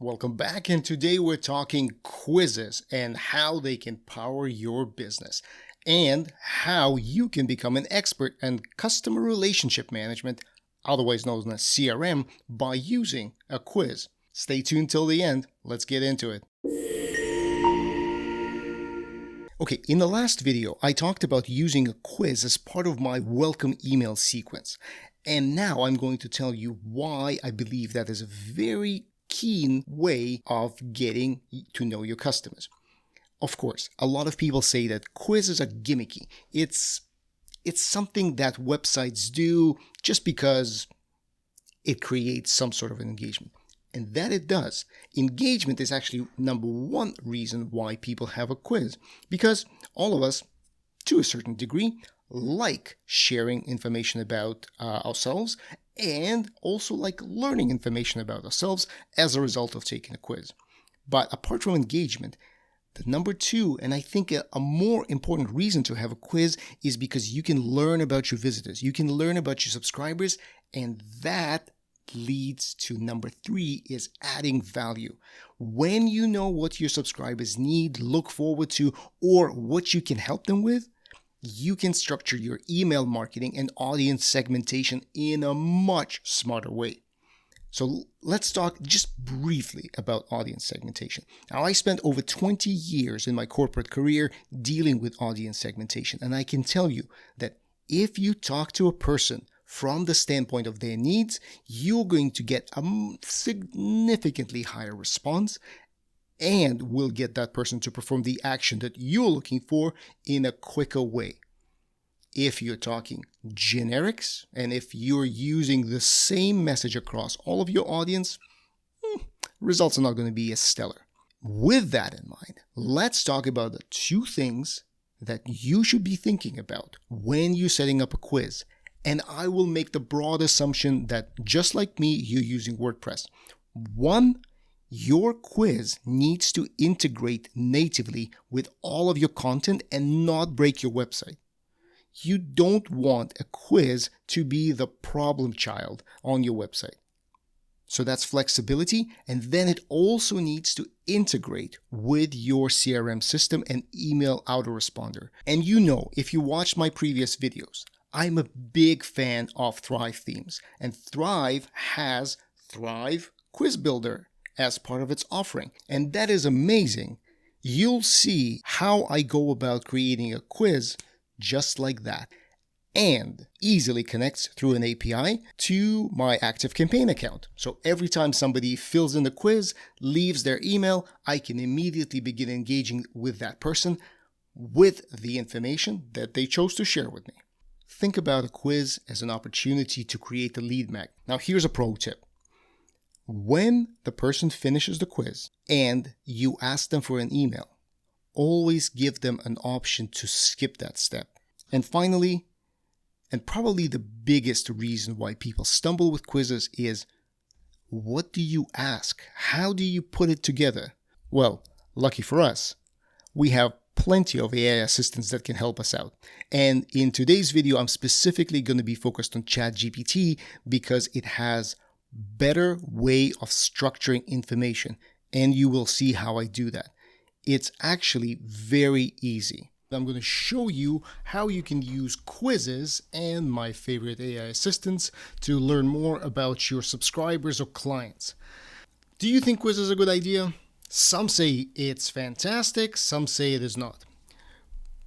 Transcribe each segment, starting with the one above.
Welcome back, and today we're talking quizzes and how they can power your business and how you can become an expert in customer relationship management, otherwise known as CRM, by using a quiz. Stay tuned till the end. Let's get into it. Okay, in the last video, I talked about using a quiz as part of my welcome email sequence. And now I'm going to tell you why I believe that is a very keen way of getting to know your customers. Of course, a lot of people say that quizzes are gimmicky. It's something that websites do just because it creates some sort of an engagement. And that it does. Engagement is actually number one reason why people have a quiz. Because all of us, to a certain degree, like sharing information about ourselves and also like learning information about ourselves as a result of taking a quiz. But apart from engagement, the number two, and I think a more important reason to have a quiz is because you can learn about your visitors, you can learn about your subscribers, and that leads to number three is adding value. When you know what your subscribers need, look forward to, or what you can help them with, you can structure your email marketing and audience segmentation in a much smarter way. So let's talk just briefly about audience segmentation. Now, I spent over 20 years in my corporate career dealing with audience segmentation, and I can tell you that if you talk to a person from the standpoint of their needs, you're going to get a significantly higher response and will get that person to perform the action that you're looking for in a quicker way. If you're talking generics and if you're using the same message across all of your audience, results are not going to be as stellar. With that in mind, let's talk about the two things that you should be thinking about when you're setting up a quiz. And I will make the broad assumption that just like me, you're using WordPress. One, your quiz needs to integrate natively with all of your content and not break your website. You don't want a quiz to be the problem child on your website. So that's flexibility, and then it also needs to integrate with your CRM system and email autoresponder. And you know, if you watched my previous videos, I'm a big fan of Thrive themes, and Thrive has Thrive Quiz Builder as part of its offering. And that is amazing. You'll see how I go about creating a quiz just like that, and easily connects through an API to my ActiveCampaign account. So every time somebody fills in the quiz, leaves their email, I can immediately begin engaging with that person with the information that they chose to share with me. Think about a quiz as an opportunity to create a lead magnet. Now here's a pro tip. When the person finishes the quiz and you ask them for an email, always give them an option to skip that step. And finally, and probably the biggest reason why people stumble with quizzes is, what do you ask? How do you put it together? Well, lucky for us, we have plenty of AI assistants that can help us out. And in today's video, I'm specifically going to be focused on ChatGPT because it has better way of structuring information, and you will see how I do that. It's actually very easy. I'm going to show you how you can use quizzes and my favorite AI assistants to learn more about your subscribers or clients. Do you think quizzes are a good idea? Some say it's fantastic, some say it is not.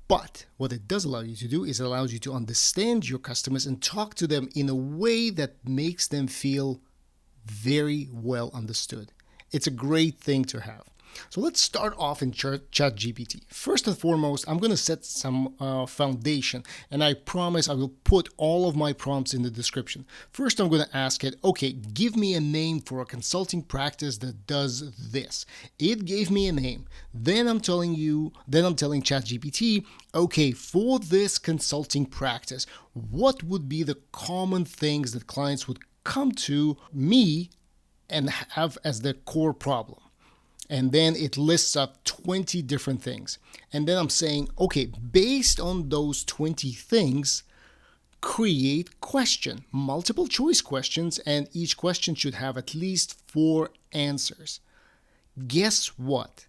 But what it does allow you to do is it allows you to understand your customers and talk to them in a way that makes them feel very well understood. It's a great thing to have. So let's start off in ChatGPT. First and foremost, I'm going to set some foundation, and I promise I will put all of my prompts in the description. First, I'm going to ask it, okay, give me a name for a consulting practice that does this. It gave me a name. Then I'm telling ChatGPT, okay, for this consulting practice, what would be the common things that clients would come to me and have as their core problem? And then it lists up 20 different things. And then I'm saying, okay, based on those 20 things, create question, multiple choice questions, and each question should have at least 4 answers. Guess what?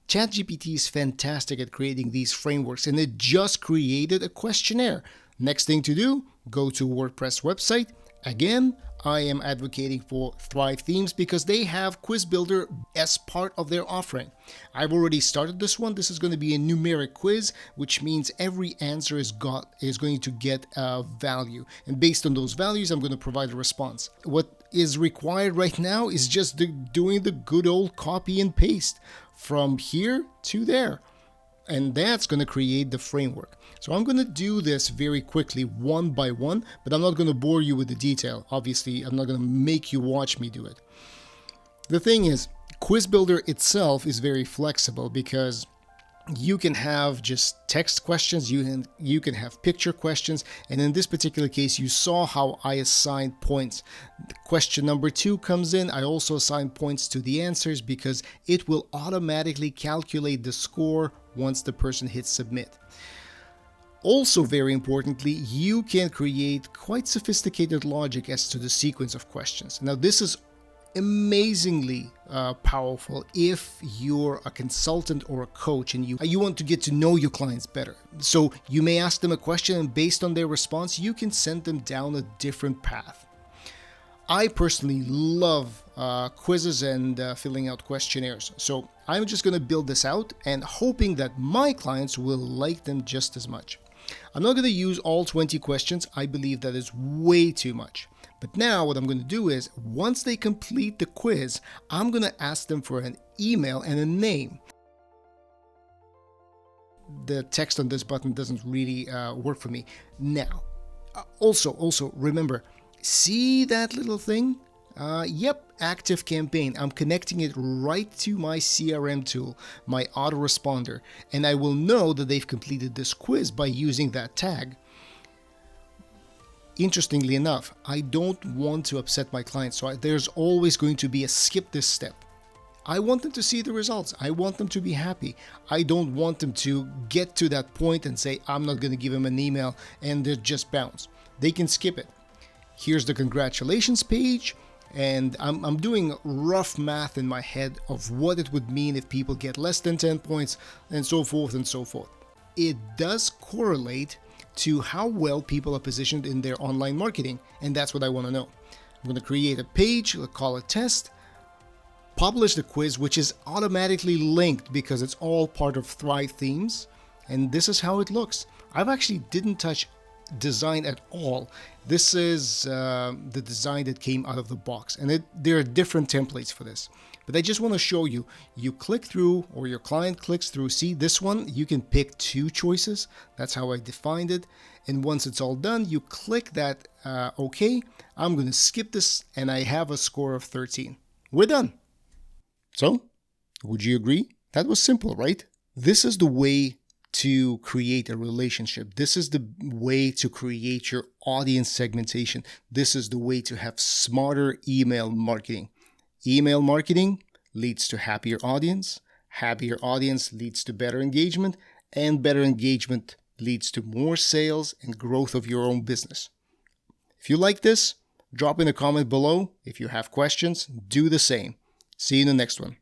ChatGPT is fantastic at creating these frameworks, and it just created a questionnaire. Next thing to do, go to WordPress website. Again, I am advocating for Thrive Themes because they have Quiz Builder as part of their offering. I've already started this one. This is going to be a numeric quiz, which means every answer is going to get a value. And based on those values, I'm going to provide a response. What is required right now is just doing the good old copy and paste from here to there. And that's going to create the framework. So I'm going to do this very quickly, one by one, but I'm not going to bore you with the detail. Obviously, I'm not going to make you watch me do it. The thing is, Quiz Builder itself is very flexible because you can have just text questions, you can have picture questions, and in this particular case, you saw how I assigned points. Question number 2 comes in. I also assign points to the answers because it will automatically calculate the score once the person hits submit. Also, very importantly, you can create quite sophisticated logic as to the sequence of questions. Now, this is amazingly powerful if you're a consultant or a coach and you want to get to know your clients better. So you may ask them a question, and based on their response, you can send them down a different path. I personally love quizzes and filling out questionnaires. So I'm just going to build this out and hoping that my clients will like them just as much. I'm not going to use all 20 questions. I believe that is way too much. But now what I'm going to do is, once they complete the quiz, I'm going to ask them for an email and a name. The text on this button doesn't really work for me. Now, also remember, see that little thing? Yep, Active Campaign. I'm connecting it right to my CRM tool, my autoresponder, and I will know that they've completed this quiz by using that tag. Interestingly enough, I don't want to upset my clients, so there's always going to be a skip this step. I want them to see the results. I want them to be happy. I don't want them to get to that point and say, I'm not going to give them an email, and they just bounce. They can skip it. Here's the congratulations page, and I'm doing rough math in my head of what it would mean if people get less than 10 points, and so forth and so forth. It does correlate to how well people are positioned in their online marketing, and that's what I want to know. I'm going to create a page, I'll call it test, publish the quiz, which is automatically linked because it's all part of Thrive Themes, and this is how it looks. I've actually didn't touch design at all. This is the design that came out of the box, and there are different templates for this. But I just want to show you, you click through, or your client clicks through. See this one, you can pick 2 choices. That's how I defined it. And once it's all done, you click that OK. I'm going to skip this, and I have a score of 13. We're done. So, would you agree? That was simple, right? This is the way to create a relationship. This is the way to create your audience segmentation. This is the way to have smarter email marketing. Email marketing leads to happier audience leads to better engagement, and better engagement leads to more sales and growth of your own business. If you like this, drop in a comment below. If you have questions, do the same. See you in the next one.